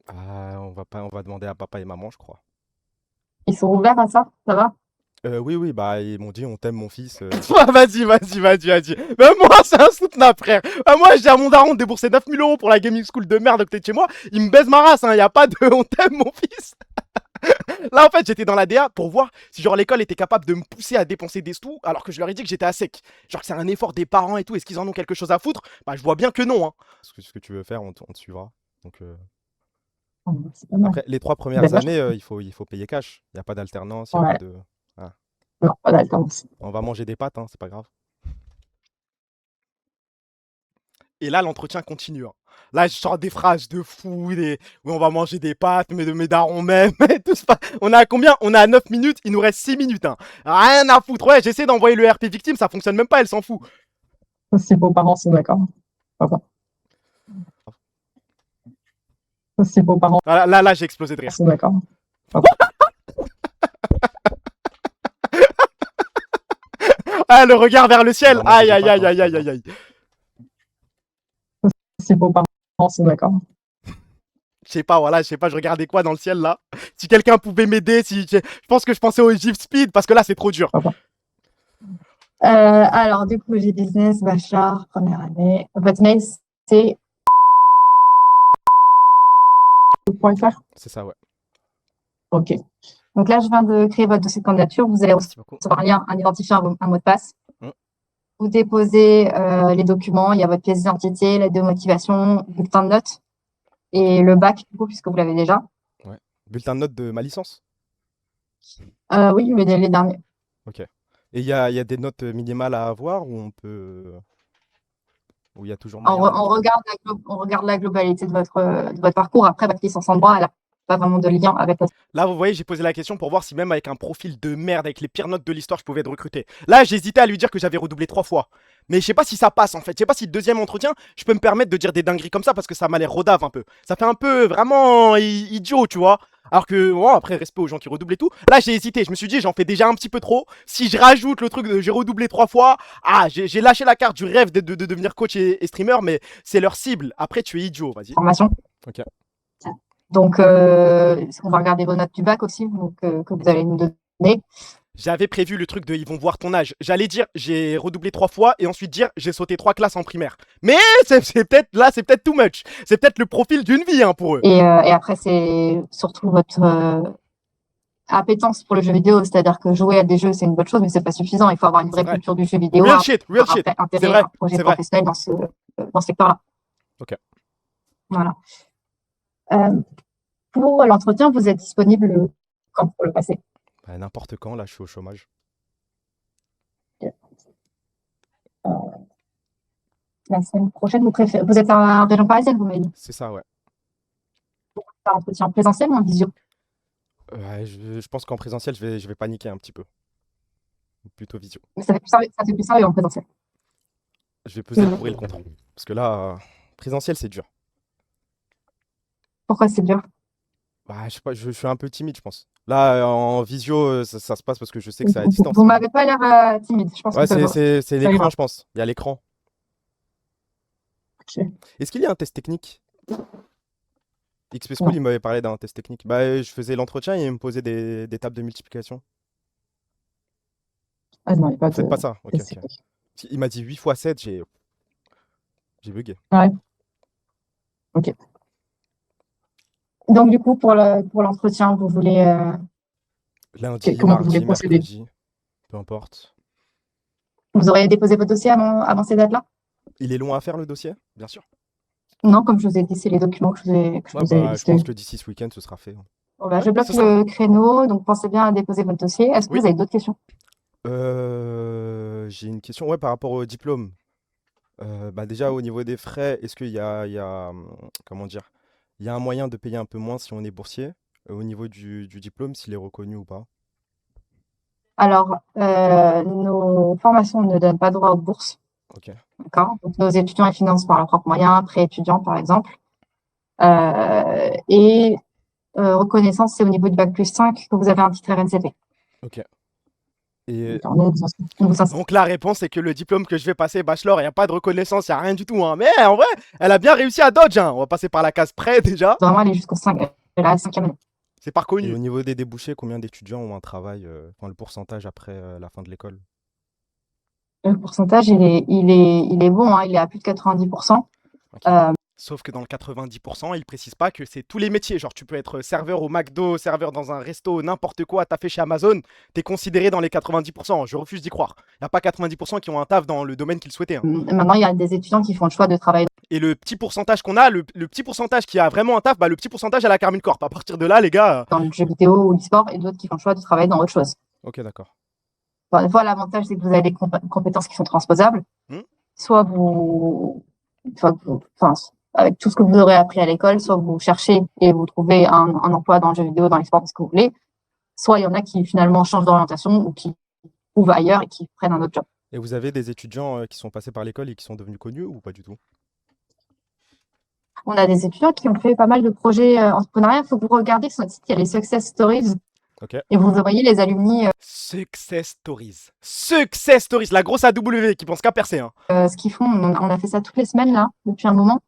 on va demander à papa et maman, je crois. Ils sont ouverts à ça? Ça va? Oui, bah ils m'ont dit on t'aime mon fils. Vas-y. Même moi, c'est insoutenable, frère. Moi, j'ai à mon daron de débourser 9000 € pour la gaming school de merde à côté de chez moi. Il me baise ma race, hein. Y a pas de on t'aime mon fils. Là, en fait, j'étais dans la DA pour voir si genre l'école était capable de me pousser à dépenser des sous alors que je leur ai dit que j'étais à sec. Genre que c'est un effort des parents et tout. Est-ce qu'ils en ont quelque chose à foutre? Bah, je vois bien que non, hein. Ce que tu veux faire, on te suivra. Donc, C'est pas mal. après, les 3 premières D'accord. années, il faut payer cash. Il n'y a pas d'alternance, il n'y a Ouais. pas de. Non, pas d'alternance. On va manger des pâtes, hein, c'est pas grave. Et là, l'entretien continue, hein. Là, je sors des phrases de fou, oui, on va manger des pâtes, mais de mes darons même. Et tout ça. On a à combien? On a à 9 minutes, il nous reste 6 minutes, hein. Rien à foutre. Ouais, j'essaie d'envoyer le RP victime, ça fonctionne même pas, elle s'en fout. Si vos parents sont d'accord. Papa. Si vos parents Là, j'ai explosé de rire. sont d'accord. Ah, le regard vers le ciel. Non, moi, Aïe, j'ai aïe, pas, aïe, hein, aïe, c'est aïe, bon. aïe, aïe. Si vos parents sont d'accord. Je sais pas, voilà, je regardais quoi dans le ciel là. Si quelqu'un pouvait m'aider, je pense que je pensais au Egypt Speed parce que là, c'est trop dur. Alors, du coup, j'ai business, bachelor, première année. Votre mail, c'est .fr. C'est ça, ouais. Ok. Donc là, je viens de créer votre dossier de candidature. Vous allez Merci beaucoup. recevoir un lien, un identifiant, un mot de passe. Mm. Vous déposez les documents. Il y a votre pièce d'identité, lettre de motivation, bulletin de notes et le bac, du coup, puisque vous l'avez déjà. Bulletin de note de ma licence? Oui, les derniers. Ok. Et il y a des notes minimales à avoir ou on peut. Ou il y a toujours moyen On regarde la globalité de votre parcours. Après, votre licence en droit, elle n'a pas vraiment de lien avec la... Là, vous voyez, j'ai posé la question pour voir si même avec un profil de merde, avec les pires notes de l'histoire, je pouvais être recruté. Là, j'hésitais à lui dire que j'avais redoublé 3 fois. Mais je sais pas si ça passe en fait. Je sais pas si le deuxième entretien, je peux me permettre de dire des dingueries comme ça parce que ça m'a l'air rodave un peu. Ça fait un peu vraiment idiot, tu vois. Alors que, bon, après, respect aux gens qui redoublent et tout. Là, j'ai hésité. Je me suis dit, j'en fais déjà un petit peu trop. Si je rajoute le truc de j'ai redoublé 3 fois, j'ai lâché la carte du rêve de devenir coach et streamer, mais c'est leur cible. Après, tu es idiot, vas-y. formation. Ok. Donc, on va regarder vos notes du bac aussi, donc, que vous allez nous donner. J'avais prévu le truc de ils vont voir ton âge. J'allais dire j'ai redoublé 3 fois et ensuite dire j'ai sauté 3 classes en primaire. Mais c'est peut-être là, c'est peut-être too much. C'est peut-être le profil d'une vie hein, pour eux. Et après, c'est surtout votre appétence pour le jeu vidéo, c'est-à-dire que jouer à des jeux, c'est une bonne chose, mais c'est pas suffisant. Il faut avoir une vraie culture du jeu vidéo. Real shit. Intérêt, C'est vrai. un projet C'est vrai. professionnel dans ce secteur-là. Ok. Voilà. Pour l'entretien, vous êtes disponible quand pour le passer? Bah, n'importe quand, là, je suis au chômage. La semaine prochaine, vous êtes en région parisienne, vous m'avez dit. C'est ça, ouais. Un entretien présentiel ou en visio? Ouais, je pense qu'en présentiel, je vais paniquer un petit peu. Plutôt visio. Mais ça fait plus sérieux en présentiel. Je vais peser le pour et le contre. Parce que là, présentiel, c'est dur. Pourquoi c'est dur? Bah, je sais pas, je suis un peu timide, je pense. Là, en visio, ça se passe parce que je sais que c'est à Vous distance. vous m'avez pas l'air timide. Je pense que Ouais, ça c'est Ça l'écran, ira. je pense. Il y a l'écran. Ok. Est-ce qu'il y a un test technique? XP School, Non. il m'avait parlé d'un test technique. Bah, je faisais l'entretien et il me posait des tables de multiplication. Ah non, il n'y a pas Vous faites de pas ça? Ok, test ok. technique. Il m'a dit 8 fois 7, j'ai bugué. Ouais. Ok. Donc, du coup, pour l'entretien, vous voulez. Lundi, Comment vous voulez mardi, procéder? mercredi, peu importe. Vous aurez déposé votre dossier avant ces dates-là? Il est long à faire le dossier? Bien sûr. Non, comme je vous ai dit, c'est les documents que je Ouais, vous ai bah, je listés. pense que d'ici ce week-end, ce sera fait, hein. Bon, bah, Ouais, je bloque ce sera fait. le créneau, donc pensez bien à déposer votre dossier. Est-ce que Oui. vous avez d'autres questions? J'ai une question, ouais, par rapport au diplôme. Bah, déjà, au niveau des frais, est-ce qu'il y a, comment dire, il y a un moyen de payer un peu moins si on est boursier, au niveau du diplôme, s'il est reconnu ou pas? Alors, nos formations ne donnent pas droit aux bourses, Ok, d'accord? Donc, nos étudiants, ils financent par leurs propres moyens, prêts étudiants, par exemple. Et reconnaissance, c'est au niveau du bac plus 5 que vous avez un titre RNCP. ok. Et D'accord. Non, vous inscrivez. Donc, ça, c'est donc la réponse est que le diplôme que je vais passer, bachelor, il n'y a pas de reconnaissance, il n'y a rien du tout, hein. Mais en vrai, elle a bien réussi à dodge, hein. On va passer par la case prêt déjà. vraiment aller jusqu'au 5, la 5e année. C'est pas reconnu. Et au niveau des débouchés, combien d'étudiants ont un travail, enfin le pourcentage après la fin de l'école? Le pourcentage, il est bon, hein, il est à plus de 90%. Ok. Euh, Sauf que dans le 90%, ils précisent pas que c'est tous les métiers. Genre, tu peux être serveur au McDo, serveur dans un resto, n'importe quoi, t'as fait chez Amazon, t'es considéré dans les 90%. Je refuse d'y croire. Il n'y a pas 90% qui ont un taf dans le domaine qu'ils souhaitaient, hein. Maintenant, il y a des étudiants qui font le choix de travailler Et le petit pourcentage qu'on a, le petit pourcentage qui a vraiment un taf, bah, le petit pourcentage à la Carmine Corp. À partir de là, les gars. dans le jeu vidéo ou l'e-sport et d'autres qui font le choix de travailler dans autre chose. Ok, d'accord. Bon, des fois, l'avantage, c'est que vous avez des compétences qui sont transposables. Hmm. Soit enfin, avec tout ce que vous aurez appris à l'école, soit vous cherchez et vous trouvez un emploi dans le jeu vidéo, dans l'e-sport, ce que vous voulez. Soit il y en a qui finalement changent d'orientation ou qui trouvent ailleurs et qui prennent un autre job. Et vous avez des étudiants qui sont passés par l'école et qui sont devenus connus ou pas du tout? On a des étudiants qui ont fait pas mal de projets entrepreneuriat. Il faut que vous regardiez sur notre site, il y a les success stories Ok. et vous voyez les alumni, Success Stories. Success Stories, la grosse AW qui pense qu'à percer, hein. ce qu'ils font. On a fait ça toutes les semaines là, depuis un moment.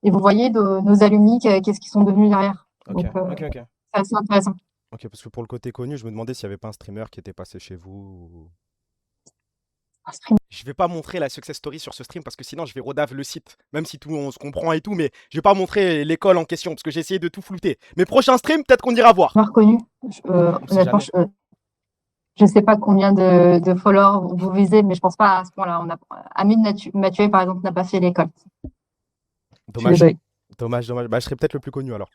Et vous voyez nos alumni, qu'est-ce qu'ils sont devenus derrière. Ok, Donc, ok, ok. c'est assez intéressant. Ok, parce que pour le côté connu, je me demandais s'il n'y avait pas un streamer qui était passé chez vous. Un stream. Je vais pas montrer la success story sur ce stream parce que sinon je vais rodave le site, même si tout on se comprend et tout, mais je vais pas montrer l'école en question parce que j'ai essayé de tout flouter. Mais prochain stream, peut-être qu'on ira voir. Reconnu. sait Honnêtement, jamais. je sais pas combien de followers vous visez, mais je pense pas à ce point-là. Amine Mathieu, par exemple, n'a pas fait l'école. Dommage, Je dommage. Bah, je serais peut-être le plus connu alors.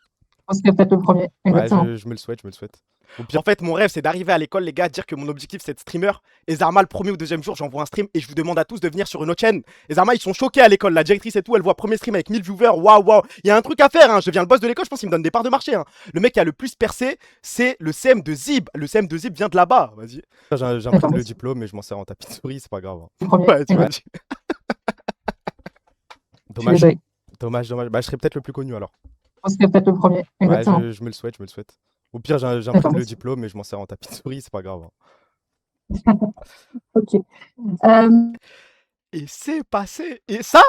pense que peut-être le premier. Ouais, Exactement. je me le souhaite, je me le souhaite. Au pire, en fait, mon rêve, c'est d'arriver à l'école, les gars, dire que mon objectif, c'est de streamer. Et Zarma, le premier ou deuxième jour, j'envoie un stream et je vous demande à tous de venir sur une autre chaîne. Et Zarma, ils sont choqués à l'école. La directrice et tout, elle voit premier stream avec 1000 viewers. Waouh, waouh. Il y a un truc à faire, hein. Je deviens le boss de l'école, je pense qu'il me donne des parts de marché, hein. Le mec qui a le plus percé, c'est le CM de Zib. Le CM de Zib vient de là-bas. Vas-y. J'imprime le diplôme, mais je m'en sers en tapis de souris, c'est pas grave, hein. Le premier. Ouais, tu m'as dit. Dommage, Je dommage. Bah, je serais peut-être le plus connu alors. pense que peut-être le premier. Ouais, Exactement. je me le souhaite, je me le souhaite. Au pire, j'imprime le diplôme, mais je m'en sers en tapis de souris, c'est pas grave, hein. Ok. Et c'est passé. Et ça,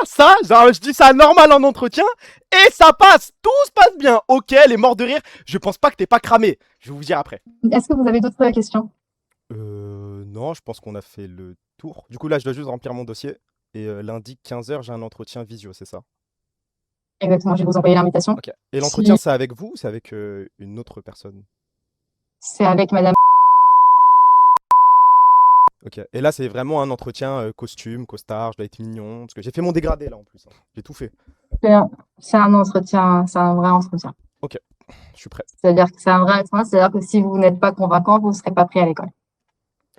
genre, je dis ça normal en entretien, et ça passe. Tout se passe bien. Ok, les morts de rire. Je pense pas que t'es pas cramé. Je vais vous dire après. Est-ce que vous avez d'autres questions? Non, je pense qu'on a fait le tour. Du coup, là, je dois juste remplir mon dossier. Et lundi, 15h, j'ai un entretien visio, c'est ça? Exactement, je vais vous envoyer l'invitation. Ok. Et l'entretien, c'est avec vous ou c'est avec une autre personne? C'est avec Madame. Ok. Et là, c'est vraiment un entretien costume, costard, je dois être mignon. Parce que j'ai fait mon dégradé là en plus, hein. J'ai tout fait. C'est un entretien, c'est un vrai entretien. Je suis prêt. C'est-à-dire que c'est un vrai entretien, c'est-à-dire que si vous n'êtes pas convaincant, vous ne serez pas pris à l'école.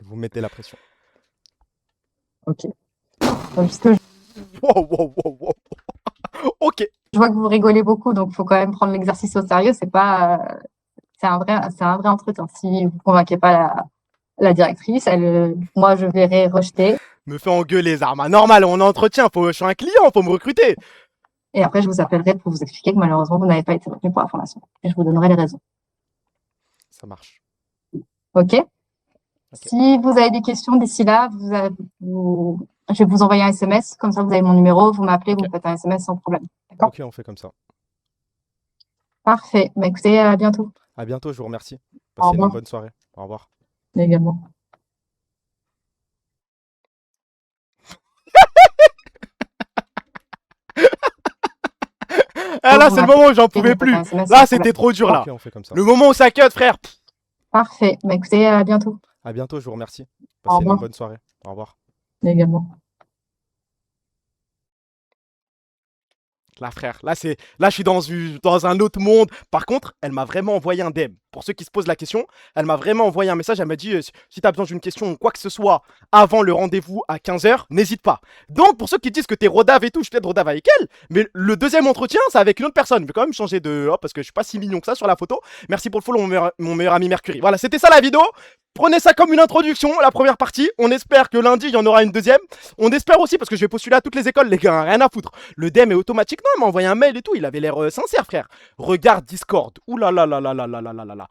Vous mettez la pression. Ok. Parce que Wow. Ok. je vois que vous rigolez beaucoup, donc il faut quand même prendre l'exercice au sérieux. C'est un vrai entretien. Si vous ne convainquez pas la directrice, moi, je verrai rejeter. Me fait engueuler, Zarma. Normal, on est en entretien. Je suis un client, faut me recruter. Et après, je vous appellerai pour vous expliquer que malheureusement, vous n'avez pas été retenu pour la formation. Et je vous donnerai les raisons. Ça marche. OK? Ok. Si vous avez des questions d'ici là, je vais vous envoyer un SMS. Comme ça, vous avez mon numéro. Vous m'appelez, vous me faites un SMS sans problème. D'accord? Ok, on fait comme ça. Parfait. Bah, écoutez, à bientôt. À bientôt, je vous remercie. Au Passez une revoir. bonne soirée. Au revoir. Également. Ah là, vous c'est le m'appelez, moment où j'en vous pouvais me faites plus. un SMS Là, sans c'était problème. trop dur là. Ok, on fait comme ça. Le moment où ça cut, frère. Parfait. Bah, écoutez, à bientôt. À bientôt, je vous remercie. Au Passez une revoir. bonne soirée. Au revoir. Également. Là, frère, là, je suis dans un autre monde. Par contre, elle m'a vraiment envoyé un DM. Pour ceux qui se posent la question, elle m'a vraiment envoyé un message. Elle m'a dit si tu as besoin d'une question ou quoi que ce soit avant le rendez-vous à 15h, n'hésite pas. Donc, pour ceux qui disent que t'es Rodave et tout, je suis peut-être Rodave avec elle. Mais le deuxième entretien, c'est avec une autre personne. Je vais quand même changer de. Oh, parce que je suis pas si mignon que ça sur la photo. Merci pour le follow, mon meilleur ami Mercury. Voilà, c'était ça la vidéo. Prenez ça comme une introduction, la première partie. On espère que lundi, il y en aura une deuxième. On espère aussi, parce que je vais postuler à toutes les écoles, les gars, rien à foutre. Le DM est automatique. Non, il m'a envoyé un mail et tout. Il avait l'air sincère, frère. Regarde Discord. Ouh là là là là là là là là là là.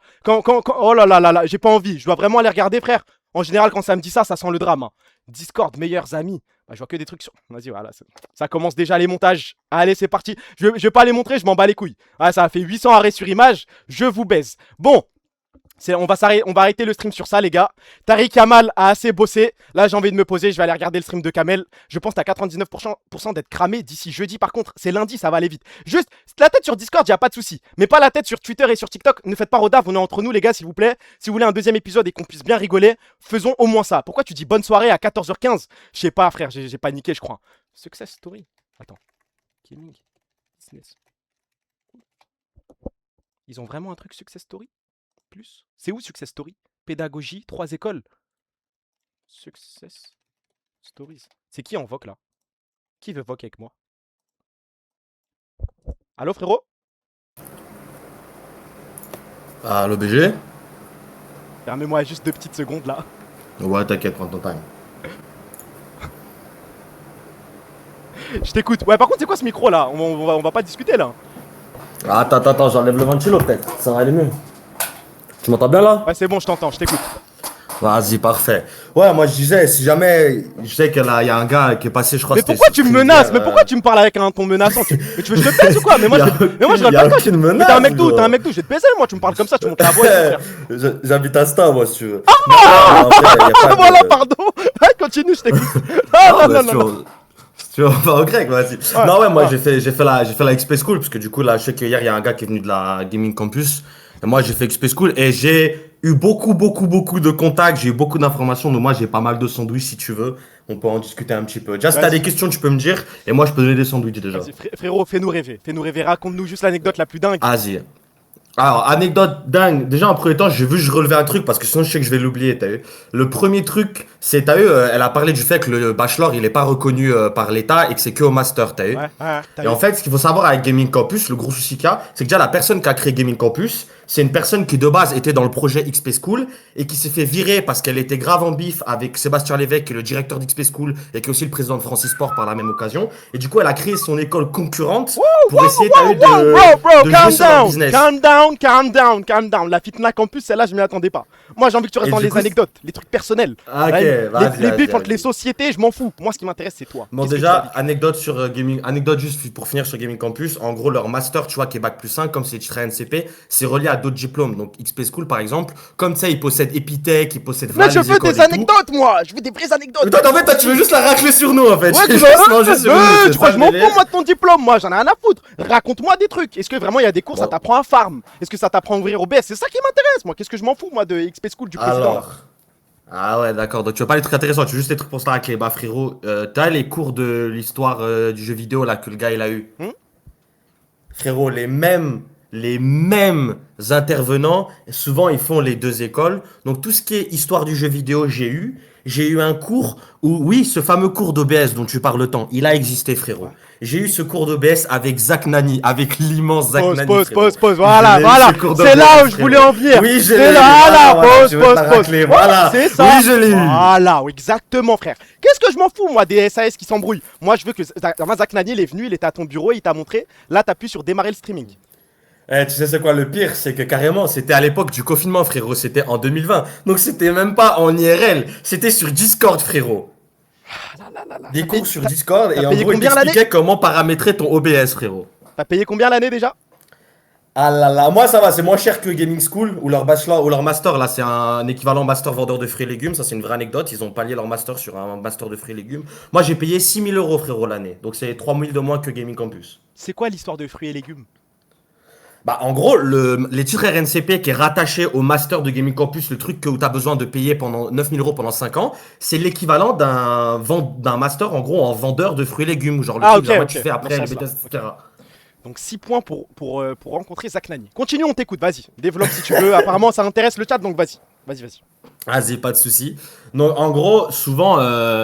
Oh là là là là, j'ai pas envie. Je dois vraiment aller regarder, frère. En général, quand ça me dit ça, ça sent le drame. Hein. Discord, meilleurs amis. Bah, je vois que des trucs sur. Vas-y, voilà. Ça commence déjà les montages. Allez, c'est parti. Je vais pas les montrer, je m'en bats les couilles. Ah, ça a fait 800 arrêts sur image. Je vous baise. Bon. On va arrêter le stream sur ça, les gars. Tariq Kamal a assez bossé. Là, j'ai envie de me poser. Je vais aller regarder le stream de Kamel. Je pense que t'as 99% d'être cramé d'ici jeudi. Par contre, c'est lundi, ça va aller vite. Juste, la tête sur Discord, y a pas de souci. Mais pas la tête sur Twitter et sur TikTok. Ne faites pas Rodave, on est entre nous, les gars, s'il vous plaît. Si vous voulez un deuxième épisode et qu'on puisse bien rigoler, faisons au moins ça. Pourquoi tu dis bonne soirée à 14h15? Je sais pas, frère, j'ai paniqué, je crois. Success story. Attends. Gaming. Business. Ils ont vraiment un truc success story? Plus. C'est où Success Story? Pédagogie, 3 écoles. Success Stories. C'est qui en voc là? Qui veut voc avec moi? Allô frérot? Ah, l'OBG? Permets-moi juste 2 petites secondes là. Ouais, t'inquiète, prends ton time. Je t'écoute. Ouais, par contre, c'est quoi ce micro là? On va pas discuter là. Ah, attends, j'enlève le ventilo peut-être. Ça va aller mieux. Tu m'entends bien là? Ouais, c'est bon, je t'entends, je t'écoute. Vas-y, parfait. Ouais, moi je disais, si jamais. Je sais qu'il y a un gars qui est passé, je crois Mais que c'était pourquoi sur tu me Twitter, menaces? Mais pourquoi tu me parles avec un ton menaçant? Mais tu veux que je te baise ou quoi? Mais moi, Y a je y a reste pas toi. aucune Mais menace, t'es un mec d'où? gros. T'es un mec d'où? Je vais te baiser moi, tu me parles comme ça, tu montes la voix et tout, frère. J'habite à Sta, moi, si tu veux. Ah Non, en fait, y a pas de- Voilà, pardon. Ouais, continue, je t'écoute. Ah, Non, non, non, non. Si tu veux, on va au grec, vas-y. Ouais, Non, ouais, moi ouais. j'ai fait la XP School, parce que du coup, là, je sais qu'hier, il y a un gars qui est venu de la Gaming Campus. Et moi, j'ai fait XP School et j'ai eu beaucoup de contacts, j'ai eu beaucoup d'informations. Donc, moi, j'ai pas mal de sandwichs si tu veux. On peut en discuter un petit peu. Déjà, si t'as Vas-y. des questions, tu peux me dire. Et moi, je peux donner des sandwichs déjà. Vas-y, frérot, fais-nous rêver. Fais-nous rêver. Raconte-nous juste l'anecdote la plus dingue. Vas-y. Alors, anecdote dingue. Déjà, en premier temps, j'ai vu, je relevais un truc parce que sinon, je sais que je vais l'oublier, t'as vu. Le premier truc, c'est, t'as vu, elle a parlé du fait que le bachelor, il est pas reconnu par l'État et que c'est que au master, t'as vu. Ouais, t'as Et en fait, ce qu'il faut savoir avec Gaming Campus, le gros souci qu'il y a, c'est que déjà la personne qui a créé Gaming Campus, c'est une personne qui de base était dans le projet XP School et qui s'est fait virer parce qu'elle était grave en bif avec Sébastien Lévesque, qui est le directeur d'XP School et qui est aussi le président de Francis Sport par la même occasion. Et du coup, elle a créé son école concurrente pour essayer t'as vu, Bro, de calm jouer sur leur down, business. calm down. La Fitna Campus, celle-là, je m'y attendais pas. Moi, j'ai envie que tu restes Et dans du les coup, anecdotes, les trucs personnels. Ah, ok, Ouais, vas-y, les vas-y, bifs entre vas-y. les sociétés, je m'en fous. Moi, ce qui m'intéresse, c'est toi. Bon, Qu'est-ce que tu déjà, as vécu? anecdote sur anecdote juste pour finir sur Gaming Campus. En gros, leur master, tu vois, qui est Bac plus 5, comme c'est titré NCP, c'est relié à d'autres diplômes. Donc, XP School, par exemple, comme ça, ils possèdent Epitech, ils possèdent Mais vraiment je les veux écoles des et tout. anecdotes, moi. Je veux des vraies anecdotes. Mais toi, en fait, toi, tu veux juste la racler sur nous, en fait. Ouais, Tu tu veux juste manger sur nous. c'est tu crois ça, que je m'en le délire. fous, moi, de ton diplôme? Moi, j'en ai rien à foutre. Raconte-moi des trucs. Est-ce que vraiment il y a des cours, ça Bon. t'apprend à farm? Est-ce que ça t'apprend à ouvrir OBS? C'est ça qui m'intéresse, moi. Qu'est-ce que je m'en fous, moi, de XP School du président là? Alors. Ah ouais, d'accord. Donc, tu veux pas les trucs intéressants, tu veux juste les trucs pour se la racler. Bah, frérot, t'as les cours de l'histoire du jeu vidéo, là, que le gars, il a eu. Frérot, les mêmes intervenants, souvent ils font les deux écoles. Donc tout ce qui est histoire du jeu vidéo, j'ai eu un cours où, oui, ce fameux cours d'OBS dont tu parles tant, il a existé, frérot. J'ai eu ce cours d'OBS avec Zach Nani, avec l'immense Zach Nani. Pause, voilà, J'ai eu voilà. ce cours C'est d'OBS, là où je frérot. voulais en venir. Oui, je C'est l'ai eu. là, Voilà, pause, tu veux te la pause. racler, voilà. C'est ça. Oui, je l'ai eu. Voilà, oui, exactement, frère. Qu'est-ce que je m'en fous, moi, des SAS qui s'embrouillent? Moi, je veux que. Zach Nani, il est venu, il était à ton bureau, il t'a montré. Là, t'appuies sur démarrer le streaming. Eh, tu sais c'est quoi le pire? C'est que carrément, c'était à l'époque du confinement, frérot. C'était en 2020. Donc c'était même pas en IRL. C'était sur Discord, frérot. Des cours sur Discord et en payé gros, il combien l'année? t'expliquait comment paramétrer ton OBS, frérot. T'as payé combien l'année déjà? Ah là là, moi ça va, c'est moins cher que Gaming School ou leur bachelor ou leur master. Là, c'est un équivalent master vendeur de fruits et légumes. Ça, c'est une vraie anecdote. Ils ont pallié leur master sur un master de fruits et légumes. Moi, j'ai payé 6 000 euros, frérot, l'année. Donc c'est 3 000 de moins que Gaming Campus. C'est quoi l'histoire de fruits et légumes? Bah, en gros, les titres RNCP qui est rattaché au master de Gaming Campus, le truc que tu as besoin de payer pendant 9 000 euros pendant 5 ans, c'est l'équivalent d'un master, en gros, en vendeur de fruits et légumes. Genre le Ah, truc, ok, genre, ok. tu fais après Dans les ce BTS, sens-là. etc. Donc 6 points pour rencontrer Zach Nani. Continue, on t'écoute, vas-y. Développe si tu veux. Apparemment, ça intéresse le chat, donc vas-y. Vas-y. Vas-y, pas de souci. Donc, en gros, souvent,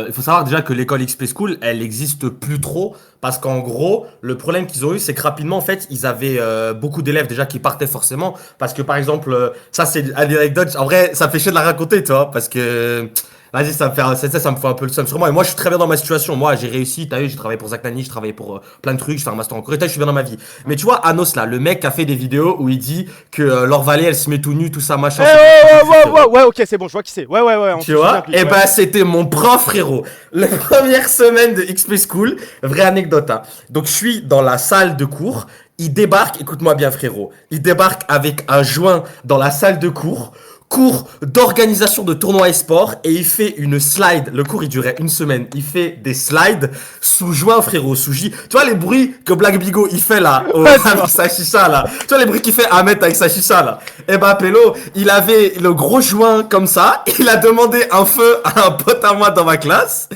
il faut savoir déjà que l'école XP School, elle existe plus trop parce qu'en gros, le problème qu'ils ont eu, c'est que rapidement, en fait, ils avaient beaucoup d'élèves déjà qui partaient forcément parce que, par exemple, ça, c'est une anecdote. En vrai, ça fait chier de la raconter, tu vois, parce que. Vas-y, ça me fait un peu le seum sur moi. Et moi, je suis très bien dans ma situation. Moi, j'ai réussi. T'as vu, j'ai travaillé pour Zach Nani, j'ai travaillé pour plein de trucs. Je fais un master en Corée. Je suis bien dans ma vie. Mais tu vois, Anos, là, le mec a fait des vidéos où il dit que Laure Vallée, elle se met tout nu, tout ça, machin. Ouais, ok, c'est bon, je vois qui c'est. Ouais, on Tu se vois? souvient de lui, Et ouais. bah, c'était mon prof, frérot. La première semaine de XP School. Vraie anecdote, hein. Donc, je suis dans la salle de cours. Il débarque, écoute-moi bien, frérot. Il débarque avec un joint dans la salle de cours. Cours d'organisation de tournois e-sport et il fait une slide. Le cours il durait une semaine. Il fait des slides sous joint, frérot, sous J. Tu vois les bruits que Black Bigo il fait là avec sa chicha là. Tu vois les bruits qu'il fait Ahmed avec sa chicha là. Et bah Pélo, il avait le gros joint comme ça. Il a demandé un feu à un pote à moi dans ma classe.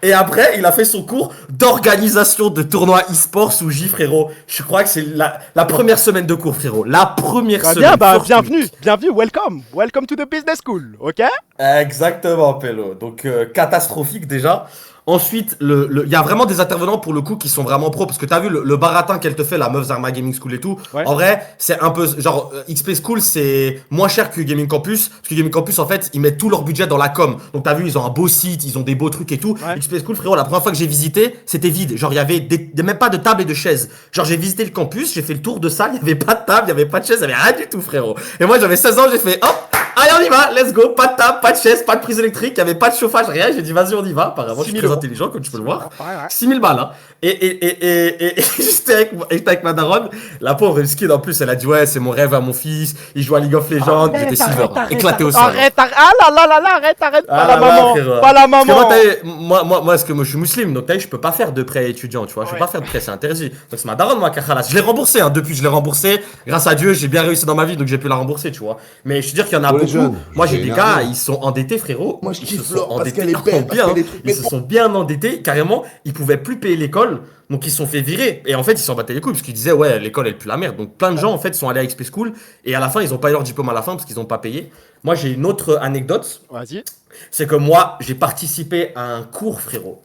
Et après, il a fait son cours d'organisation de tournois e-sport sous J, frérot. Je crois que c'est la première semaine de cours, frérot. La première Bah, semaine. bien, First week. bienvenue, welcome to the business school, ok? Exactement, Pélo. Donc, catastrophique déjà. Ensuite, il y a vraiment des intervenants pour le coup qui sont vraiment pros. Parce que t'as vu le baratin qu'elle te fait, la meuf Zarma Gaming School et tout. Ouais. En vrai, c'est un peu. Genre, XP School, c'est moins cher que Gaming Campus. Parce que Gaming Campus, en fait, ils mettent tout leur budget dans la com. Donc, t'as vu, ils ont un beau site, ils ont des beaux trucs et tout. Ouais. XP School, frérot, la première fois que j'ai visité, c'était vide. Genre, il y avait même pas de table et de chaises. Genre, j'ai visité le campus, j'ai fait le tour de salle, il y avait pas de table, il y avait pas de chaise, il y avait rien du tout, frérot. Et moi, j'avais 16 ans, j'ai fait hop! Allez, on y va, let's go, pas de table, pas de chaise, pas de prise électrique, il y avait pas de chauffage, rien, j'ai dit vas-y, on y va, apparemment, je suis 6 000 très euros. intelligent, comme tu peux le voir. Ouais. 6000 balles, hein. Et j'étais avec ma daronne, la pauvre, Skin, en plus, elle a dit ouais, c'est mon rêve à mon fils, il joue à League of Legends, j'étais silver, éclaté au sol. Arrête, ah là, arrête, Ah pas la là là, maman, frérot. pas la Parce que maman. moi, parce que moi, je suis musulman, donc t'as vu, je peux pas faire de prêt étudiant, tu vois, je peux Ouais. pas faire de prêt, c'est interdit. Donc c'est ma daronne, moi, Kachalas. Je l'ai remboursé, hein, depuis, je l'ai remboursé. Grâce à Dieu, j'ai bien réussi dans ma vie, donc j'ai pu la rembourser, tu vois. Mais je veux dire qu'il y en a Pour les beaucoup. jeunes, Moi, j'ai j'ai des énervé. gars, ils sont endettés, frérot. Moi, je Ils kiffe se sont Laure parce endettés qu'elle est belle, parce bien, qu'elle est hein. trucs, Ils mais se bon. sont bien endettés, carrément. Ils pouvaient plus payer l'école. Donc ils se sont fait virer. Et en fait, ils s'en battaient les couilles parce qu'ils disaient ouais, l'école elle pue la merde. Donc plein de gens en fait sont allés à XP School et à la fin, ils ont pas eu leur diplôme à la fin parce qu'ils ont pas payé. Moi, j'ai une autre anecdote. Vas-y. C'est que moi, j'ai participé à un cours, frérot,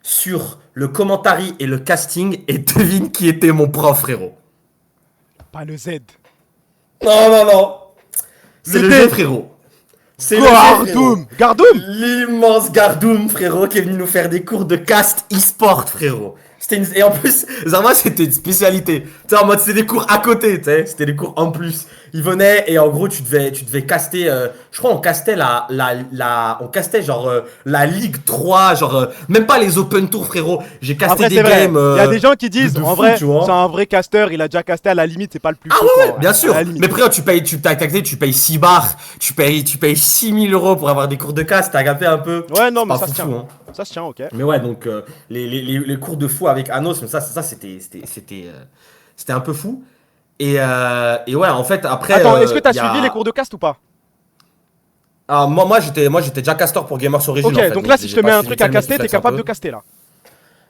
sur le commentary et le casting. Et devine qui était mon prof, frérot. Pas le Z. Non. C'est Le le D. jeu, frérot. C'est le jeu, frérot. Gardoum. L'immense Gardoum, frérot, qui est venu nous faire des cours de cast e-sport, frérot. Et en plus, Zarma, c'était une spécialité. Tu sais, en mode, c'était des cours à côté, tu sais. C'était des cours en plus. Il venait et en gros, tu devais caster. Je crois on castait on castait genre la Ligue 3, genre même pas les Open Tours, frérot. J'ai En casté vrai, des c'est vrai. games. Il y a des gens qui disent, de en fou, vrai, tu vois. c'est un vrai caster, il a déjà casté à la limite, c'est pas le plus Ah choquant, ouais, bien sûr. à la limite. Mais frérot, tu payes 6 bars, tu payes 6000 euros pour avoir des cours de cast, t'as capté un peu. Ouais, non, C'est mais pas ça se foufou, tient. hein. Ça se tient, ok. Mais ouais, donc les cours de fou avec Anos, mais ça c'était un peu fou. Et ouais, en fait, après. Attends, est-ce que t'as y a- suivi les cours de cast ou pas? Ah, moi j'étais déjà castor pour Gamers Origin. Ok, en fait, donc là, si je te j'ai mets pas un suivi truc à le mec qui caster, t'es flex un capable peu. de caster là.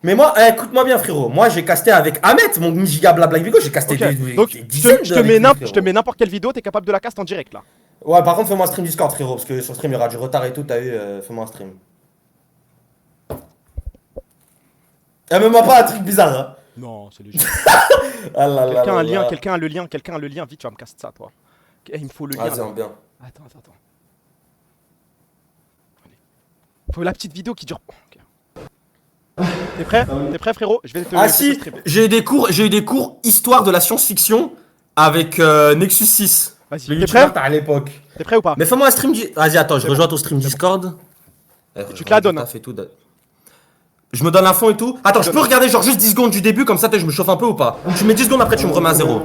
Mais moi, écoute-moi bien, frérot. Moi, j'ai casté avec Ahmed, mon Ninja Black Vigo. J'ai casté Ok, donc des je dizaines te avec mets lui, frérot. n'importe quelle vidéo, t'es capable de la cast en direct là. Ouais, par contre, fais-moi un stream Discord, frérot, parce que sur stream, il y aura du retard et tout. T'as vu, fais-moi un stream. Et même pas un truc bizarre, hein. Non, c'est léger. Ah là là Quelqu'un a là un lien, là. quelqu'un a le lien, quelqu'un a le lien. Vite, tu vas me casser ça, toi. Eh, il me faut le lien. Vas-y, en bien. Attends. Allez. Faut la petite vidéo qui dure. Ok. T'es prêt? T'es prêt, frérot? Je vais te Ah te si, streamer. j'ai eu des cours histoire de la science-fiction avec Nexus 6. Vas-y, Le t'es youtubeur prêt? t'as à l'époque. T'es prêt ou pas? Mais fais-moi un stream. Vas-y, attends, je C'est rejoins ton stream Discord. Tu te la donnes, hein. Et tout. Je me donne un fond et tout. Attends, je peux regarder genre juste 10 secondes du début, comme ça je me chauffe un peu ou pas? Tu mets 10 secondes après, tu me remets à zéro.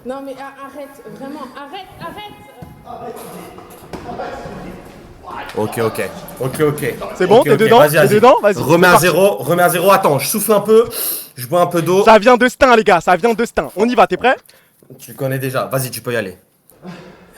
Non mais arrête, vraiment, arrête. Ok. C'est bon, t'es dedans? Vas-y, T'es dedans? Vas-y. Remets c'est à parti. zéro. Attends, je souffle un peu. Je bois un peu d'eau. Ça vient de Stein, les gars, ça vient de Stein. On y va, t'es prêt? Tu le connais déjà. Vas-y, tu peux y aller.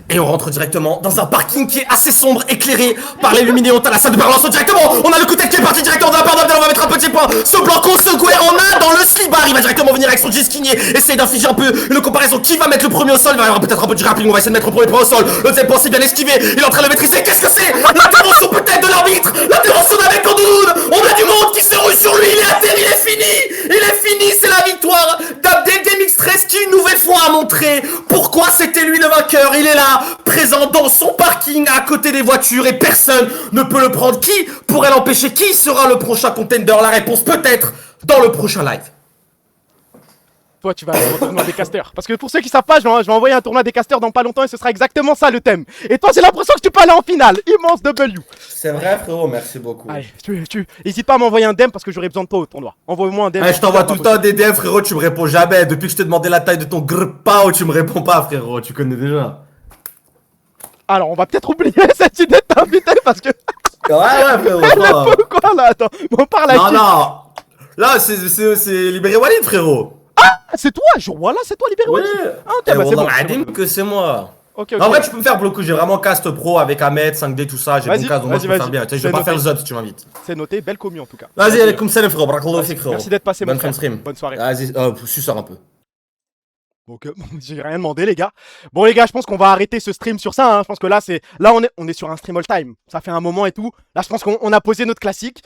Et on rentre directement dans un parking qui est assez sombre, éclairé par les lumineux. On a la salle de balance directement. On a le coup de tête qui est parti directement de la part d'Abdel. On va mettre un petit point. Ce Blanco, ce Gouer, on a dans le slibard. Il va directement venir avec son jet skinier. Essaye d'infliger un peu une comparaison. Qui va mettre le premier au sol? Il va y avoir peut-être un peu de grappling. On va essayer de mettre le premier point au sol. Le deuxième point, c'est bien esquivé. Il est en train de le maîtriser. Qu'est-ce que c'est? L'intervention peut-être de l'arbitre. L'intervention d'avec Andoudoun. On a du monde qui se rue sur lui. Il est à terre. Il est fini. C'est la victoire d'Abdel Gaming Stress qui une nouvelle fois a montré pourquoi c'était lui le vainqueur. Il est là, présent dans son parking à côté des voitures et personne ne peut le prendre. Qui pourrait l'empêcher? Qui sera le prochain contender? La réponse peut-être dans le prochain live. Toi, tu vas aller au tournoi des casters. Parce que pour ceux qui savent pas, je vais envoyer un tournoi des casters dans pas longtemps et ce sera exactement ça le thème. Et toi, j'ai l'impression que tu peux aller en finale. Immense W. C'est vrai frérot, merci beaucoup. Allez, hésite pas à m'envoyer un DM parce que j'aurai besoin de toi au tournoi. Envoie-moi un DM. Je t'envoie tout le temps des DM frérot, tu me réponds jamais. Depuis que je t'ai demandé la taille de ton grpao, tu me réponds pas frérot, tu connais déjà. Alors, on va peut-être oublier cette idée de t'inviter parce que. Ouais frérot. Quoi là? Attends, on parle à qui? Non. Là c'est libéré Walid frérot. Ah, c'est toi, voilà, c'est toi, libéré. Ouais. Ah, ok, bah c'est bon. Adim que c'est moi. Ok. En vrai, tu peux me faire bloquer. J'ai vraiment cast pro avec Ahmed, 5D, tout ça. J'ai Vas-y, bon cast, donc moi je peux vas-y. faire bien. Tu sais, je C'est vais pas faire noté. le zop si tu m'invites. C'est noté, belle commu en tout cas. Vas-y, allez, comme ça, les frérot. Barakallahu fik, frérot. Merci d'être passé, mon Bonne fin frère. de stream. Bonne soirée. Vas-y, suceur un peu. Donc, j'ai rien demandé, les gars. Bon, les gars, je pense qu'on va arrêter ce stream sur ça. Hein. Je pense que là, on est sur un stream all time. Ça fait un moment et tout. Là, je pense qu'on a posé notre classique.